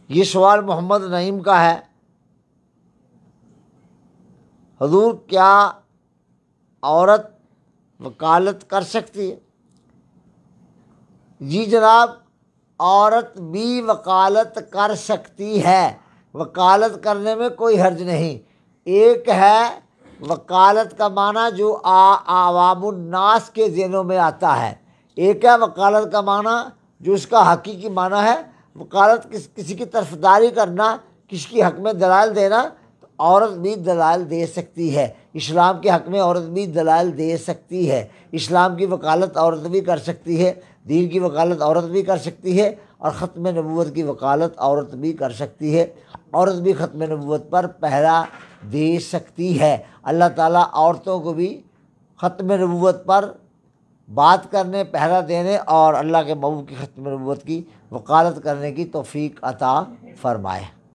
یہ سوال محمد نعیم کا ہے، حضور کیا عورت وکالت کر سکتی ہے؟ جی جناب، عورت بھی وکالت کر سکتی ہے، وکالت کرنے میں کوئی حرج نہیں۔ ایک ہے وکالت کا معنی جو عوام الناس کے ذہنوں میں آتا ہے، ایک ہے وکالت کا معنی جو اس کا حقیقی معنی ہے۔ وکالت کسی کی طرفداری کرنا، کسی کے حق میں دلائل دینا، تو عورت بھی دلائل دے سکتی ہے۔ اسلام کے حق میں عورت بھی دلائل دے سکتی ہے، اسلام کی وکالت عورت بھی کر سکتی ہے، دین کی وکالت عورت بھی کر سکتی ہے، اور ختم نبوت کی وکالت عورت بھی کر سکتی ہے۔ عورت بھی ختم نبوت پر پہرا دے سکتی ہے۔ اللہ تعالیٰ عورتوں کو بھی ختم نبوت پر بات کرنے، پہرا دینے اور اللہ کے محبوب کی ختم نبوت کی وکالت کرنے کی توفیق عطا فرمائے۔